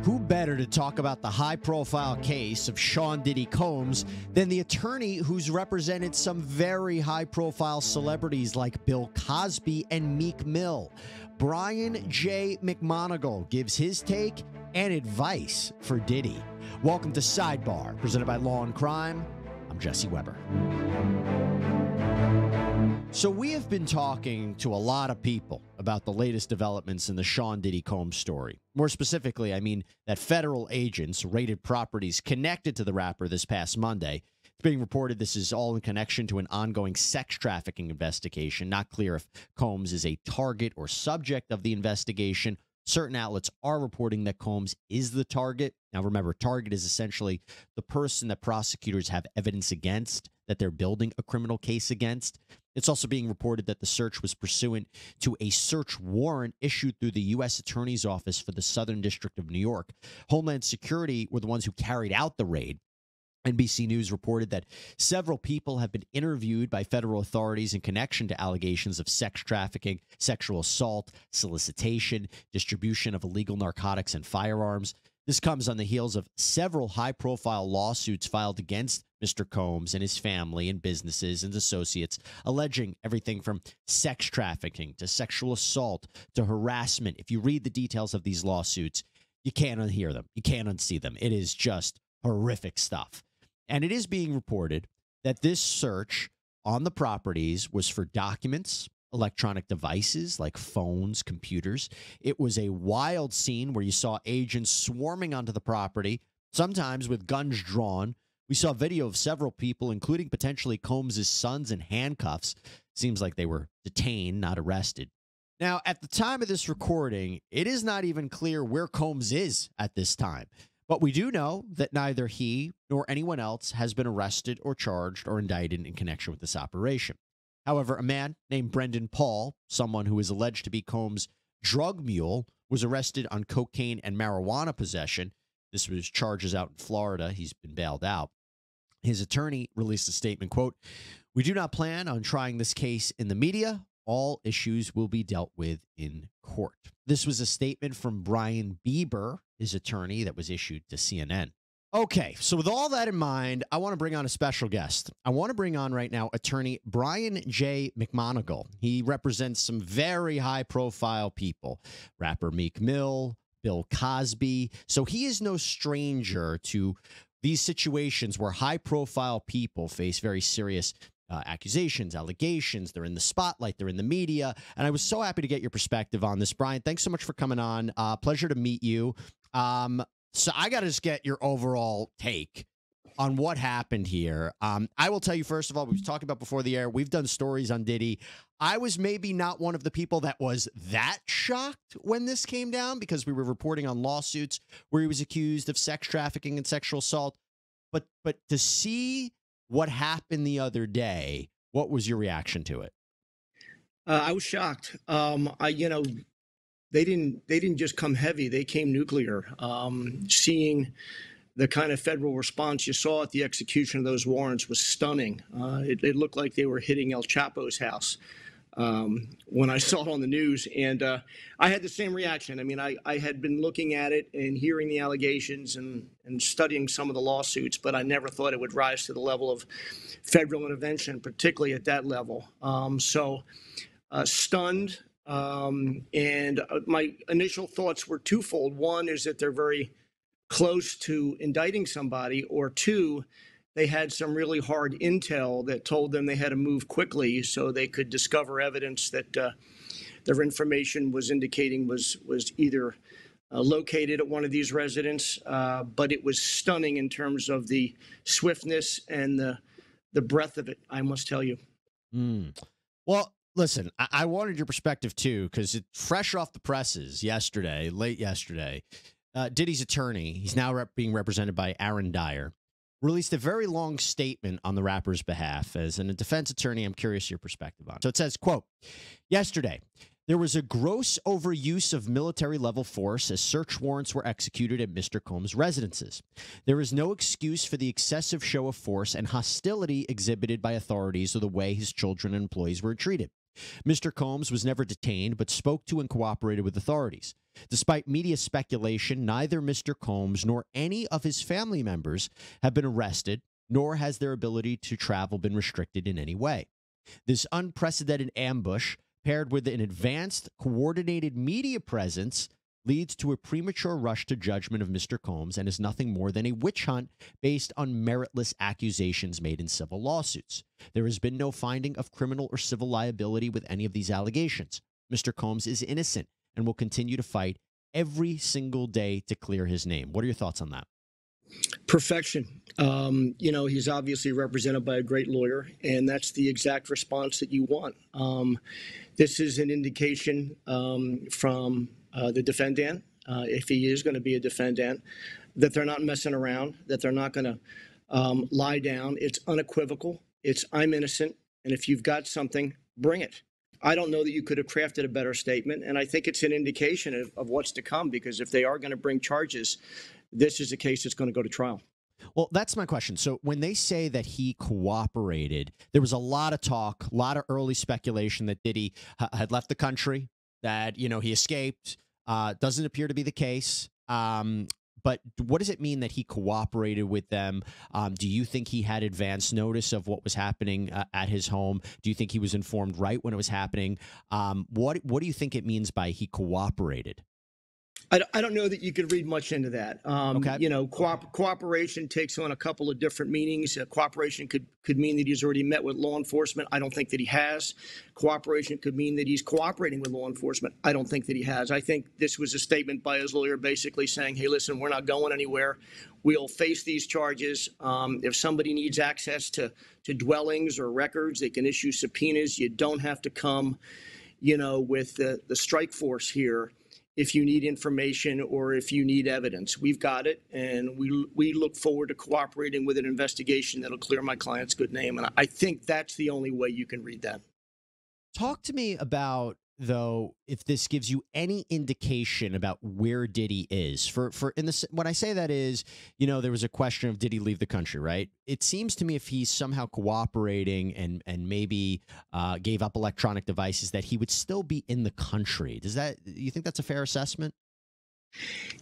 Who better to talk about the high-profile case of Sean Diddy Combs than the attorney who's represented some very high-profile celebrities like Bill Cosby and Meek Mill? Brian J. McMonagle gives his take and advice for Diddy. Welcome to Sidebar, presented by Law&Crime. I'm Jesse Weber. So we have been talking to a lot of people about the latest developments in the Sean Diddy Combs story. More specifically, I mean that federal agents raided properties connected to the rapper this past Monday. It's being reported this is all in connection to an ongoing sex trafficking investigation. Not clear if Combs is a target or subject of the investigation. Certain outlets are reporting that Combs is the target. Now, remember, target is essentially the person that prosecutors have evidence against, that they're building a criminal case against. It's also being reported that the search was pursuant to a search warrant issued through the U.S. Attorney's Office for the Southern District of New York. Homeland Security were the ones who carried out the raid. NBC News reported that several people have been interviewed by federal authorities in connection to allegations of sex trafficking, sexual assault, solicitation, distribution of illegal narcotics and firearms. This comes on the heels of several high-profile lawsuits filed against Mr. Combs and his family and businesses and associates, alleging everything from sex trafficking to sexual assault to harassment. If you read the details of these lawsuits, you can't unhear them. You can't unsee them. It is just horrific stuff. And it is being reported that this search on the properties was for documents, electronic devices like phones, computers. It was a wild scene where you saw agents swarming onto the property, sometimes with guns drawn. We saw video of several people, including potentially Combs' sons, in handcuffs. Seems like they were detained, not arrested. Now, at the time of this recording, it is not even clear where Combs is at this time. But we do know that neither he nor anyone else has been arrested or charged or indicted in connection with this operation. However, a man named Brendan Paul, someone who is alleged to be Combs' drug mule, was arrested on cocaine and marijuana possession. This was charges out in Florida. He's been bailed out. His attorney released a statement, quote, "We do not plan on trying this case in the media. All issues will be dealt with in court." This was a statement from Brian Bieber, his attorney, that was issued to CNN. Okay, so with all that in mind, I want to bring on a special guest. I want to bring on right now attorney Brian J. McMonagle. He represents some very high-profile people, rapper Meek Mill, Bill Cosby. So he is no stranger to these situations where high-profile people face very serious accusations, allegations. They're in the spotlight. They're in the media. And I was so happy to get your perspective on this. Brian, thanks so much for coming on. Pleasure to meet you. So I got to just get your overall take on what happened here. I will tell you, first of all, we were talking about before the air, we've done stories on Diddy. I was maybe not one of the people that was that shocked when this came down because we were reporting on lawsuits where he was accused of sex trafficking and sexual assault. But to see what happened the other day, what was your reaction to it? I was shocked. They didn't just come heavy; they came nuclear. Seeing the kind of federal response you saw at the execution of those warrants was stunning. It looked like they were hitting El Chapo's house when I saw it on the news, and I had the same reaction. I mean, I had been looking at it and hearing the allegations and studying some of the lawsuits, but I never thought it would rise to the level of federal intervention, particularly at that level. Stunned. And my initial thoughts were twofold. One is that they're very close to indicting somebody, or two, they had some really hard intel that told them they had to move quickly so they could discover evidence that their information was indicating was either located at one of these residents, but it was stunning in terms of the swiftness and the breadth of it, I must tell you. Well, listen, I wanted your perspective, too, because it's fresh off the presses yesterday, late yesterday. Diddy's attorney, he's now being represented by Aaron Dyer, released a very long statement on the rapper's behalf. As a defense attorney, I'm curious your perspective on it. So it says, quote, "Yesterday, there was a gross overuse of military-level force as search warrants were executed at Mr. Combs' residences. There is no excuse for the excessive show of force and hostility exhibited by authorities or the way his children and employees were treated. Mr. Combs was never detained, but spoke to and cooperated with authorities. Despite media speculation, neither Mr. Combs nor any of his family members have been arrested, nor has their ability to travel been restricted in any way. This unprecedented ambush, paired with an advanced, coordinated media presence, leads to a premature rush to judgment of Mr. Combs and is nothing more than a witch hunt based on meritless accusations made in civil lawsuits. There has been no finding of criminal or civil liability with any of these allegations. Mr. Combs is innocent and will continue to fight every single day to clear his name. What are your thoughts on that? Perfection. He's obviously represented by a great lawyer, and that's the exact response that you want. This is an indication from the defendant, if he is going to be a defendant, that they're not messing around, that they're not going to lie down. It's unequivocal. It's I'm innocent, and if you've got something, bring it. I don't know that you could have crafted a better statement, and I think it's an indication of what's to come, because if they are going to bring charges, this is a case that's going to go to trial. Well, that's my question. So when they say that he cooperated, there was a lot of talk, a lot of early speculation that Diddy had left the country, that, he escaped. Doesn't appear to be the case. But what does it mean that he cooperated with them? Do you think he had advance notice of what was happening at his home? Do you think he was informed right when it was happening? What do you think it means by he cooperated? I don't know that you could read much into that. Okay. Cooperation takes on a couple of different meanings. Cooperation could mean that he's already met with law enforcement. I don't think that he has. Cooperation could mean that he's cooperating with law enforcement. I don't think that he has. I think this was a statement by his lawyer basically saying, hey, listen, we're not going anywhere. We'll face these charges. If somebody needs access to dwellings or records, they can issue subpoenas. You don't have to come, with the strike force here. If you need information or if you need evidence, we've got it, and we look forward to cooperating with an investigation that'll clear my client's good name. And I think that's the only way you can read that. Talk to me about, though, if this gives you any indication about where Diddy is. When I say that is, there was a question of did he leave the country, right? It seems to me if he's somehow cooperating and maybe gave up electronic devices, that he would still be in the country. You think that's a fair assessment?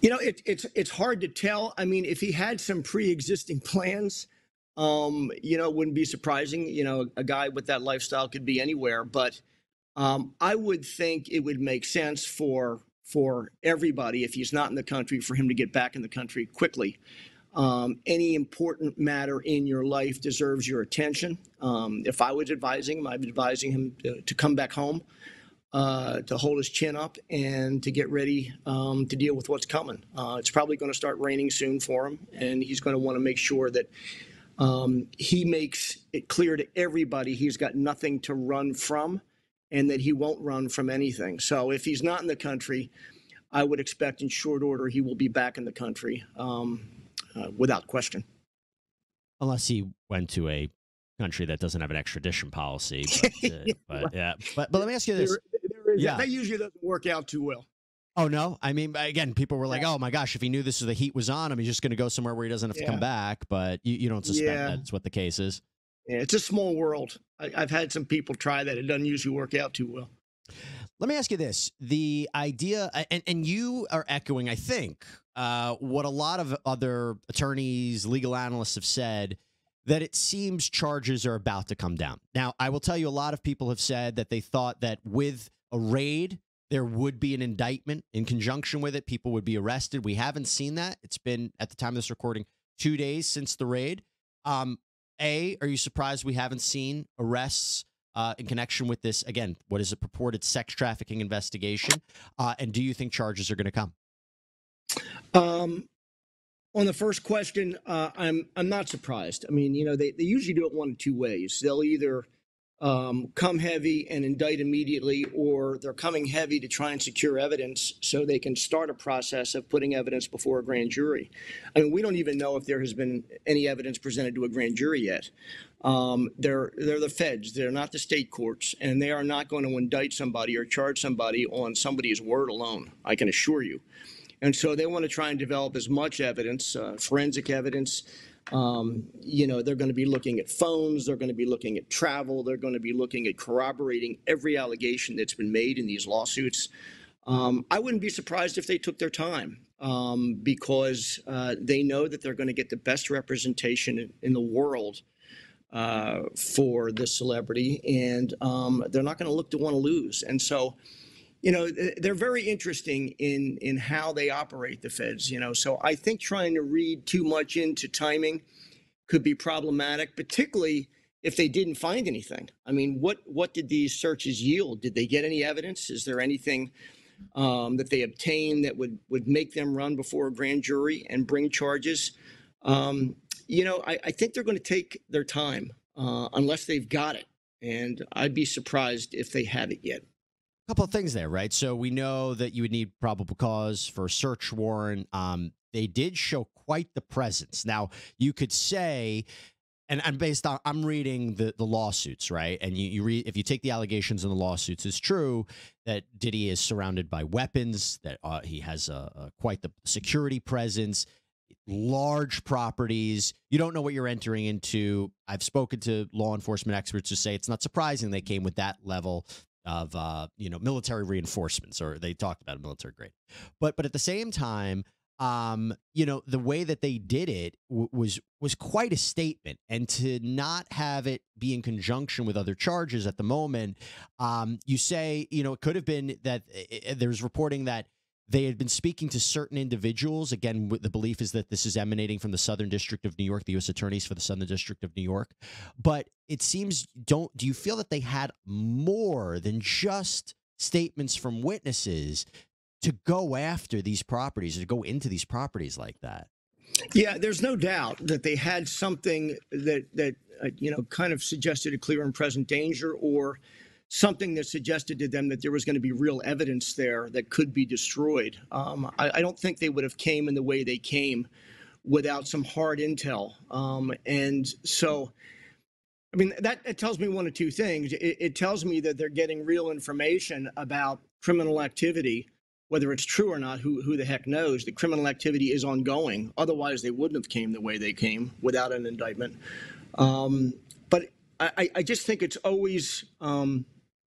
It's hard to tell. I mean, if he had some pre-existing plans, it wouldn't be surprising. A guy with that lifestyle could be anywhere, but I would think it would make sense for everybody, if he's not in the country, for him to get back in the country quickly. Any important matter in your life deserves your attention. If I was advising him, I'd be advising him to come back home, to hold his chin up, and to get ready to deal with what's coming. It's probably going to start raining soon for him, and he's going to want to make sure that he makes it clear to everybody he's got nothing to run from, and that he won't run from anything. So if he's not in the country, I would expect in short order he will be back in the country without question. Unless he went to a country that doesn't have an extradition policy. But let me ask you this. That usually doesn't work out too well. Oh, no? I mean, again, people were like, oh, my gosh, if he knew the heat was on him, he's just going to go somewhere where he doesn't have to come back. But you don't suspect that's what the case is? Yeah, it's a small world. I've had some people try that. It doesn't usually work out too well. Let me ask you this. The idea, and you are echoing, I think, what a lot of other attorneys, legal analysts have said, that it seems charges are about to come down. Now, I will tell you, a lot of people have said that they thought that with a raid, there would be an indictment in conjunction with it. People would be arrested. We haven't seen that. It's been, at the time of this recording, 2 days since the raid. Are you surprised we haven't seen arrests in connection with this, again, what is a purported sex trafficking investigation? And do you think charges are going to come? On the first question, I'm not surprised. I mean, they usually do it one of two ways. They'll either come heavy and indict immediately, or they're coming heavy to try and secure evidence so they can start a process of putting evidence before a grand jury. I mean, we don't even know if there has been any evidence presented to a grand jury yet. They're the feds. They're not the state courts, and they are not going to indict somebody or charge somebody on somebody's word alone, I can assure you. And so they want to try and develop as much evidence, forensic evidence, They're going to be looking at phones. They're going to be looking at travel. They're going to be looking at corroborating every allegation that's been made in these lawsuits. I wouldn't be surprised if they took their time because they know that they're going to get the best representation in the world for the celebrity, and they're not going to look to want to lose. And so, they're very interesting in how they operate, the feds. So I think trying to read too much into timing could be problematic, particularly if they didn't find anything. I mean, what did these searches yield? Did they get any evidence? Is there anything that they obtained that would make them run before a grand jury and bring charges? I think they're going to take their time unless they've got it. And I'd be surprised if they have it yet. A couple of things there, right? So we know that you would need probable cause for a search warrant. They did show quite the presence. Now, you could say, and based on, I'm reading the lawsuits, right? And you read, if you take the allegations in the lawsuits, it's true that Diddy is surrounded by weapons, that he has quite the security presence, large properties. You don't know what you're entering into. I've spoken to law enforcement experts who say it's not surprising they came with that level of military reinforcements, or they talked about a military grade. But at the same time, the way that they did it was quite a statement, and to not have it be in conjunction with other charges at the moment, you say, it could have been that there's reporting that they had been speaking to certain individuals. Again, the belief is that this is emanating from the Southern District of New York, the U.S. attorneys for the Southern District of New York. But it seems, do you feel that they had more than just statements from witnesses to go after these properties, to go into these properties like that? Yeah, there's no doubt that they had something that kind of suggested a clear and present danger, or something that suggested to them that there was going to be real evidence there that could be destroyed. I don't think they would have came in the way they came without some hard intel. And so, I mean, that tells me one of two things. It tells me that they're getting real information about criminal activity, whether it's true or not, who the heck knows. The criminal activity is ongoing. Otherwise, they wouldn't have came the way they came without an indictment. But I just think it's always,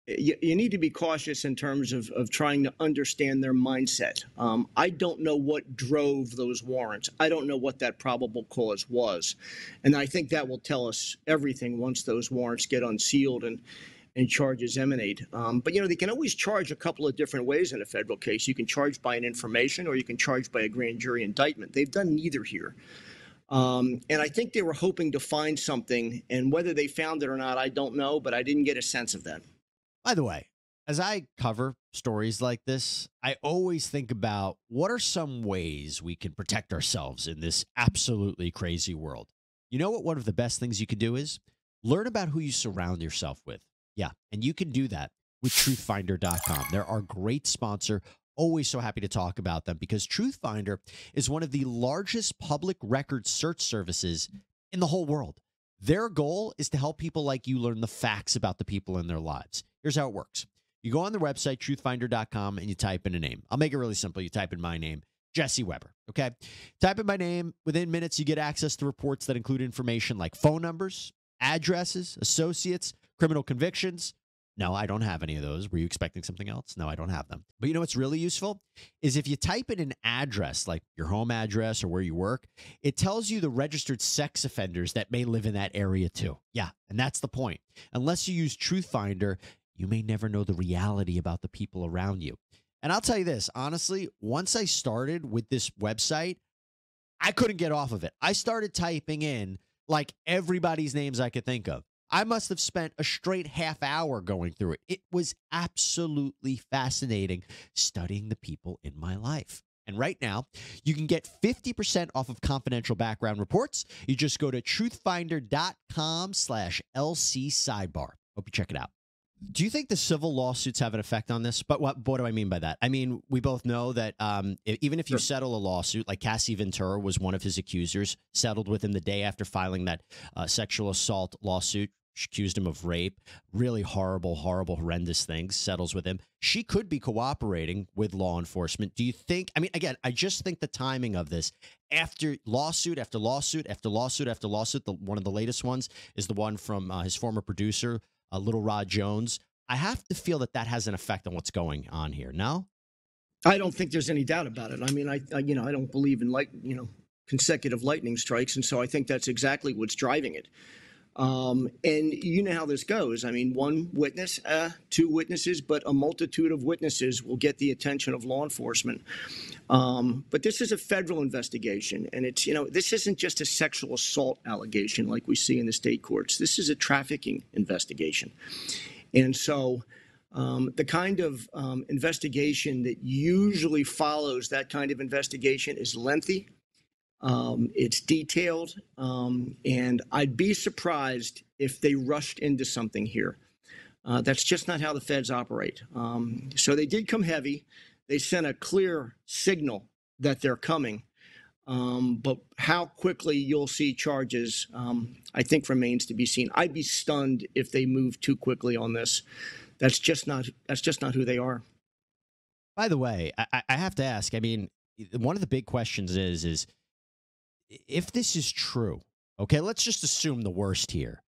you need to be cautious in terms of trying to understand their mindset. I don't know what drove those warrants. I don't know what that probable cause was. And I think that will tell us everything once those warrants get unsealed and charges emanate. But, they can always charge a couple of different ways in a federal case. You can charge by an information, or you can charge by a grand jury indictment. They've done neither here. And I think they were hoping to find something, and whether they found it or not, I don't know, but I didn't get a sense of that. By the way, as I cover stories like this, I always think about what are some ways we can protect ourselves in this absolutely crazy world. You know what one of the best things you can do is? Learn about who you surround yourself with. Yeah, and you can do that with truthfinder.com. They're our great sponsor. Always so happy to talk about them because Truthfinder is one of the largest public record search services in the whole world. Their goal is to help people like you learn the facts about the people in their lives. Here's how it works. You go on the website, truthfinder.com, and you type in a name. I'll make it really simple. You type in my name, Jesse Weber, okay? Type in my name. Within minutes, you get access to reports that include information like phone numbers, addresses, associates, criminal convictions. No, I don't have any of those. Were you expecting something else? No, I don't have them. But you know what's really useful is if you type in an address, like your home address or where you work, it tells you the registered sex offenders that may live in that area too. Yeah, and that's the point. Unless you use Truthfinder, you may never know the reality about the people around you. And I'll tell you this, honestly, once I started with this website, I couldn't get off of it. I started typing in like everybody's names I could think of. I must have spent a straight half hour going through it. It was absolutely fascinating studying the people in my life. And right now, you can get 50% off of confidential background reports. You just go to truthfinder.com/LC Sidebar. Hope you check it out. Do you think the civil lawsuits have an effect on this? But what do I mean by that? I mean, we both know that even if you settle a lawsuit, like Cassie Ventura was one of his accusers, settled with him the day after filing that sexual assault lawsuit. She accused him of rape, really horrible, horrendous things, settles with him. She could be cooperating with law enforcement. Do you think, I mean, again, I just think the timing of this, after lawsuit after lawsuit after lawsuit after lawsuit, one of the latest ones is the one from his former producer, Little Rod Jones. I have to feel that has an effect on what's going on here. No? I don't think there's any doubt about it. I mean, I don't believe in consecutive lightning strikes, and so I think that's exactly what's driving it. And you know how this goes. I mean, one witness, two witnesses, but a multitude of witnesses will get the attention of law enforcement. But this is a federal investigation, and it's, this isn't just a sexual assault allegation like we see in the state courts. This is a trafficking investigation. And so the kind of investigation that usually follows that kind of investigation is lengthy. It's detailed, and I'd be surprised if they rushed into something here. That's just not how the feds operate. So they did come heavy. They sent a clear signal that they're coming. But how quickly you'll see charges, I think remains to be seen. I'd be stunned if they move too quickly on this. That's just not who they are. By the way, I have to ask, I mean, one of the big questions is if this is true, okay, let's just assume the worst here.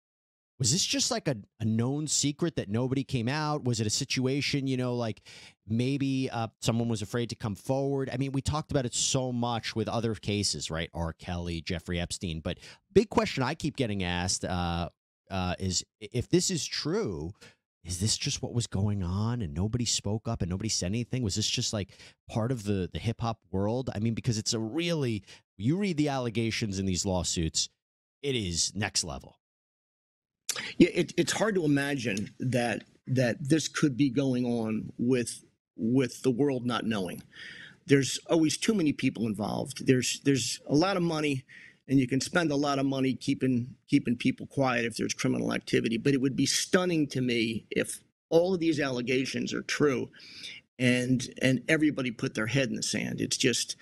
Was this just like a known secret that nobody came out? Was it a situation, like maybe someone was afraid to come forward? I mean, we talked about it so much with other cases, right? R. Kelly, Jeffrey Epstein. But big question I keep getting asked is if this is true, is this just what was going on and nobody spoke up and nobody said anything? Was this just like part of the hip hop world? I mean, because it's you read the allegations in these lawsuits, it is next level. Yeah, it's hard to imagine that this could be going on with the world not knowing. There's always too many people involved. There's a lot of money, and you can spend a lot of money keeping people quiet if there's criminal activity. But it would be stunning to me if all of these allegations are true, and everybody put their head in the sand. It's just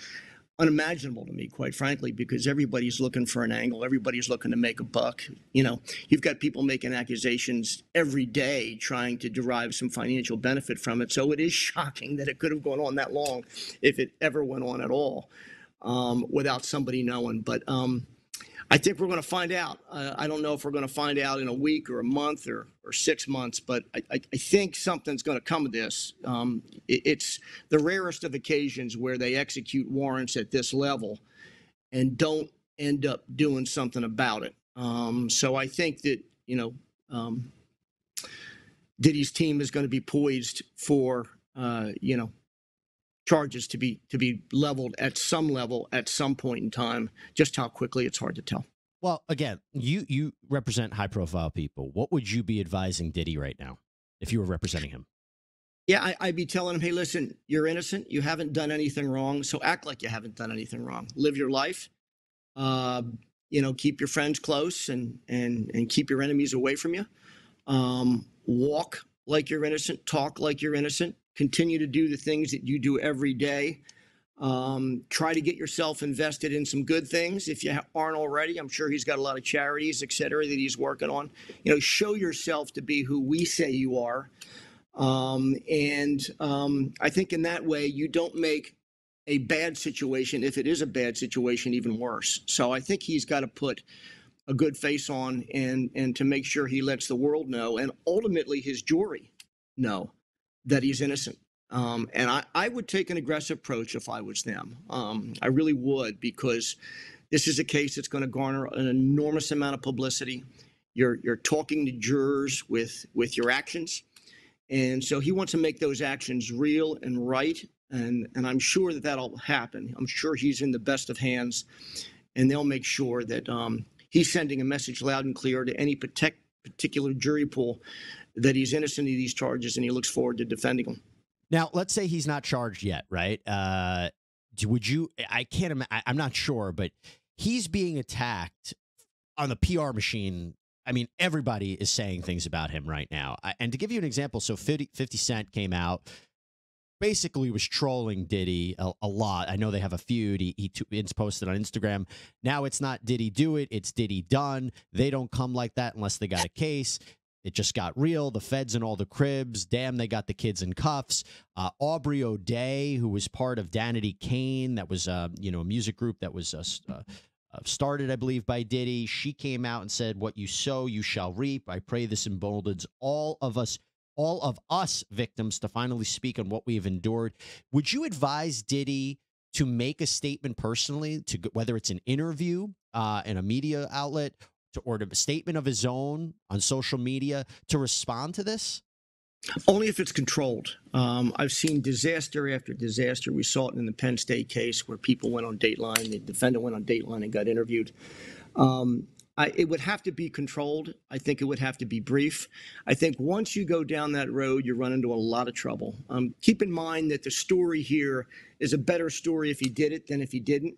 unimaginable to me, quite frankly, because everybody's looking for an angle. Everybody's looking to make a buck. You've got people making accusations every day trying to derive some financial benefit from it. So it is shocking that it could have gone on that long, if it ever went on at all, without somebody knowing. But I think we're going to find out. I don't know if we're going to find out in a week or a month or 6 months, but I think something's going to come of this. It's the rarest of occasions where they execute warrants at this level and don't end up doing something about it. So I think that, Diddy's team is going to be poised for, charges to be leveled at some level at some point in time. Just how quickly, it's hard to tell. Well, again, you represent high profile people. What would you be advising Diddy right now if you were representing him? Yeah, I'd be telling him, hey, listen, you're innocent. You haven't done anything wrong. So act like you haven't done anything wrong. Live your life. Keep your friends close and keep your enemies away from you. Walk like you're innocent. Talk like you're innocent. Continue to do the things that you do every day. Try to get yourself invested in some good things if you aren't already. I'm sure he's got a lot of charities, et cetera, that he's working on. Show yourself to be who we say you are. I think in that way, you don't make a bad situation, if it is a bad situation, even worse. So I think he's got to put a good face on and to make sure he lets the world know, and ultimately his jury know that he's innocent. And I would take an aggressive approach if I was them. I really would, because this is a case that's going to garner an enormous amount of publicity. You're talking to jurors with your actions. And so he wants to make those actions real and right. And I'm sure that'll happen. I'm sure he's in the best of hands, and they'll make sure that he's sending a message loud and clear to any particular jury pool that he's innocent of these charges, and he looks forward to defending them. Now, let's say he's not charged yet, right? Would you? I can't imagine. I'm not sure, but he's being attacked on the PR machine. I mean, everybody is saying things about him right now. And to give you an example, so 50 Cent came out basically was trolling Diddy a lot. I know they have a feud. It's posted on Instagram. Now it's not Diddy do it, it's Diddy done. They don't come like that unless they got a case. It just got real. The feds in all the cribs. Damn, they got the kids in cuffs. Aubrey O'Day, who was part of Danity Kane, that was a music group that was started, I believe, by Diddy. She came out and said, "What you sow, you shall reap. I pray this emboldens all of us victims to finally speak on what we have endured." Would you advise Diddy to make a statement personally, whether it's an interview in a media outlet or a statement of his own on social media to respond to this? Only if it's controlled. I've seen disaster after disaster. We saw it in the Penn State case where people went on Dateline. The defendant went on Dateline and got interviewed. It would have to be controlled. I think it would have to be brief. I think once you go down that road, you run into a lot of trouble. Keep in mind that the story here is a better story if he did it than if he didn't.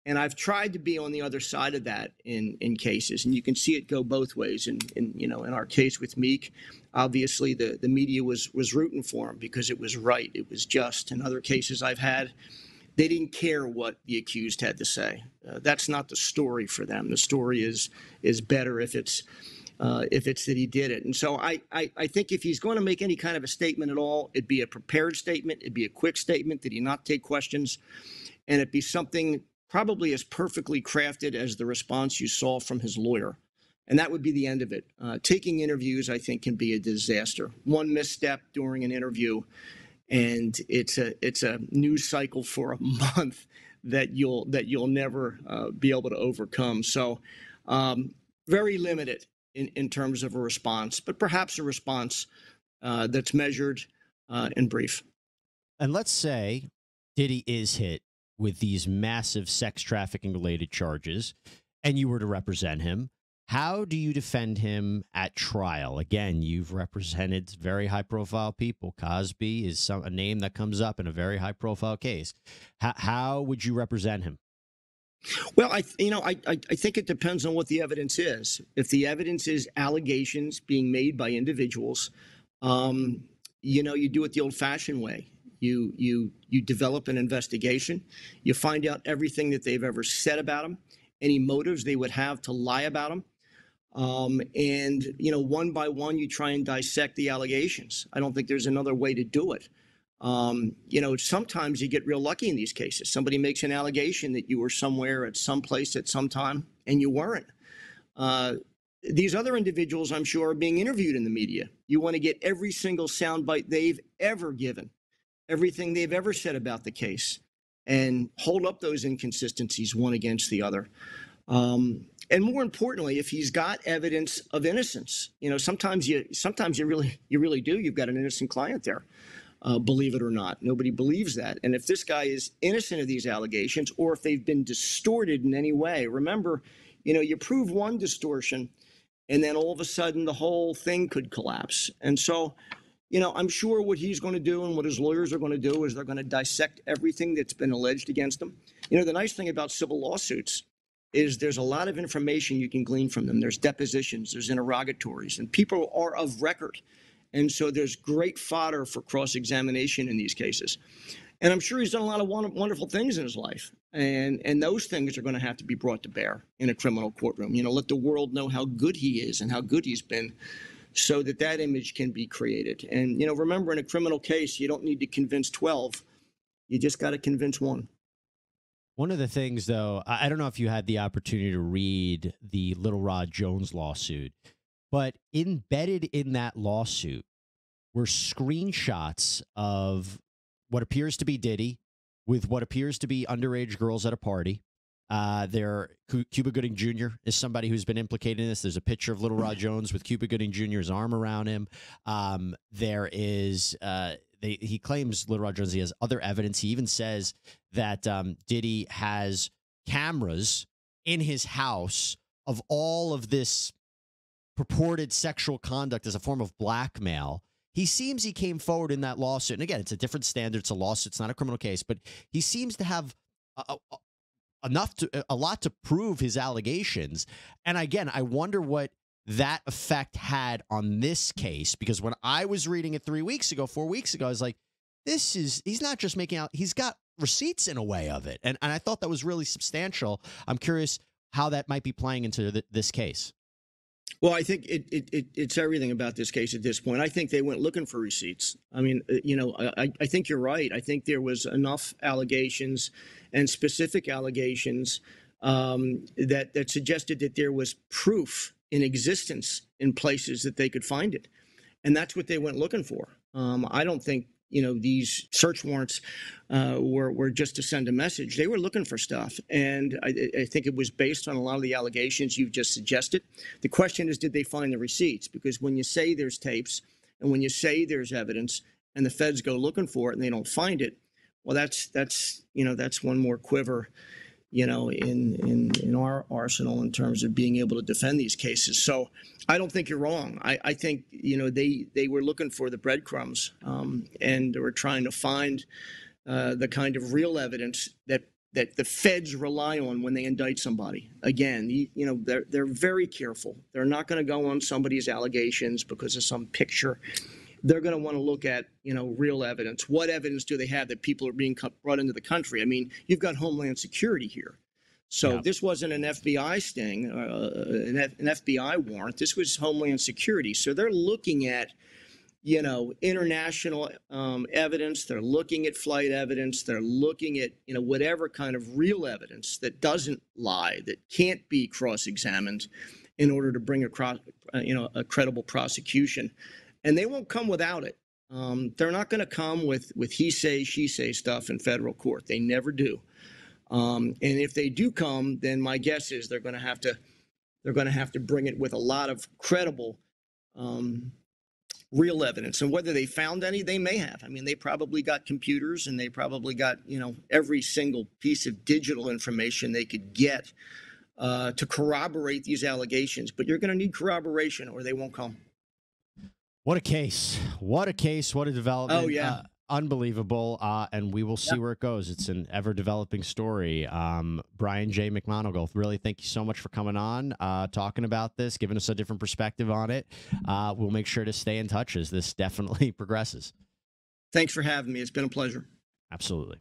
And I've tried to be on the other side of that in cases, and you can see it go both ways. In our case with Meek, obviously the media was rooting for him because it was right, it was just. In other cases I've had, they didn't care what the accused had to say. That's not the story for them. The story is better if it's that he did it. And so I think if he's going to make any kind of a statement at all, it'd be a prepared statement, it'd be a quick statement, that he not take questions, and it'd be something probably as perfectly crafted as the response you saw from his lawyer. And that would be the end of it. Taking interviews, I think, can be a disaster. One misstep during an interview, and it's a news cycle for a month that you'll never be able to overcome. So very limited in terms of a response, but perhaps a response that's measured and brief. And let's say Diddy is hit with these massive sex trafficking related charges, and you were to represent him. How do you defend him at trial? Again, you've represented very high profile people. Cosby is a name that comes up in a very high profile case. How would you represent him? Well, I think it depends on what the evidence is. If the evidence is allegations being made by individuals, you do it the old-fashioned way. You develop an investigation. You find out everything that they've ever said about him, any motives they would have to lie about him. And one by one, you try and dissect the allegations. I don't think there's another way to do it. Sometimes you get real lucky in these cases. Somebody makes an allegation that you were somewhere at some place at some time, and you weren't. These other individuals, I'm sure, are being interviewed in the media. You want to get every single soundbite they've ever given, everything they've ever said about the case, and hold up those inconsistencies one against the other. And more importantly, if he's got evidence of innocence, sometimes you really do. You've got an innocent client there. Believe it or not, nobody believes that. And if this guy is innocent of these allegations, or if they've been distorted in any way, remember, you prove one distortion, and then all of a sudden the whole thing could collapse. And so, I'm sure what he's going to do and what his lawyers are going to do is they're going to dissect everything that's been alleged against him. The nice thing about civil lawsuits is there's a lot of information you can glean from them. There's depositions, there's interrogatories, and people are of record. And so there's great fodder for cross-examination in these cases. And I'm sure he's done a lot of wonderful things in his life. And those things are going to have to be brought to bear in a criminal courtroom. Let the world know how good he is and how good he's been, so that image can be created. And, remember, in a criminal case, you don't need to convince 12. You just got to convince one. One of the things, though, I don't know if you had the opportunity to read the Little Rod Jones lawsuit, but embedded in that lawsuit were screenshots of what appears to be Diddy with what appears to be underage girls at a party. Cuba Gooding Jr. is somebody who's been implicated in this. There's a picture of Little Rod Jones with Cuba Gooding Jr.'s arm around him. There is he claims, Little Rod Jones, he has other evidence. He even says that Diddy has cameras in his house of all of this purported sexual conduct as a form of blackmail. He seems he came forward in that lawsuit. And again, it's a different standard. It's a lawsuit. It's not a criminal case. But he seems to have a lot to prove his allegations. And again, I wonder what that effect had on this case, because when I was reading it 4 weeks ago, I was like, he's not just making out, he's got receipts in a way of it. And I thought that was really substantial. I'm curious how that might be playing into this case. Well, I think it's everything about this case at this point. I think they went looking for receipts. I mean, I think you're right. I think there was enough allegations and specific allegations that suggested that there was proof in existence in places that they could find it. And that's what they went looking for. I don't think, these search warrants were just to send a message. They were looking for stuff. And I think it was based on a lot of the allegations you've just suggested. The question is, did they find the receipts? Because when you say there's tapes and when you say there's evidence and the feds go looking for it and they don't find it, well, that's one more quiver, in our arsenal in terms of being able to defend these cases. So I don't think you're wrong. I think, they were looking for the breadcrumbs and they were trying to find the kind of real evidence that the feds rely on when they indict somebody. Again, they're very careful. They're not going to go on somebody's allegations because of some picture. They're going to want to look at, real evidence. What evidence do they have that people are being brought into the country? I mean, you've got Homeland Security here. So This wasn't an FBI sting, an FBI warrant. This was Homeland Security. So they're looking at, international evidence. They're looking at flight evidence. They're looking at, whatever kind of real evidence that doesn't lie, that can't be cross-examined in order to bring a credible prosecution. And they won't come without it. They're not going to come with he say, she say stuff in federal court. They never do. And if they do come, then my guess is they're going to have to bring it with a lot of credible, real evidence. And whether they found any, they may have. I mean, they probably got computers and they probably got every single piece of digital information they could get to corroborate these allegations. But you're going to need corroboration, or they won't come. What a case. What a case. What a development. Oh, yeah. Unbelievable. And we will see where it goes. It's an ever-developing story. Brian J. McMonagle, really thank you so much for coming on, talking about this, giving us a different perspective on it. We'll make sure to stay in touch as this definitely progresses. Thanks for having me. It's been a pleasure. Absolutely.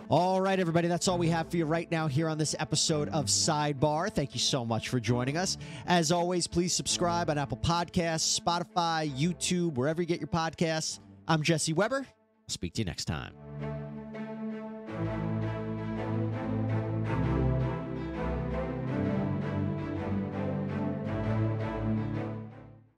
All right, everybody, that's all we have for you right now here on this episode of Sidebar. Thank you so much for joining us. As always, please subscribe on Apple Podcasts, Spotify, YouTube, wherever you get your podcasts. I'm Jesse Weber. I'll speak to you next time.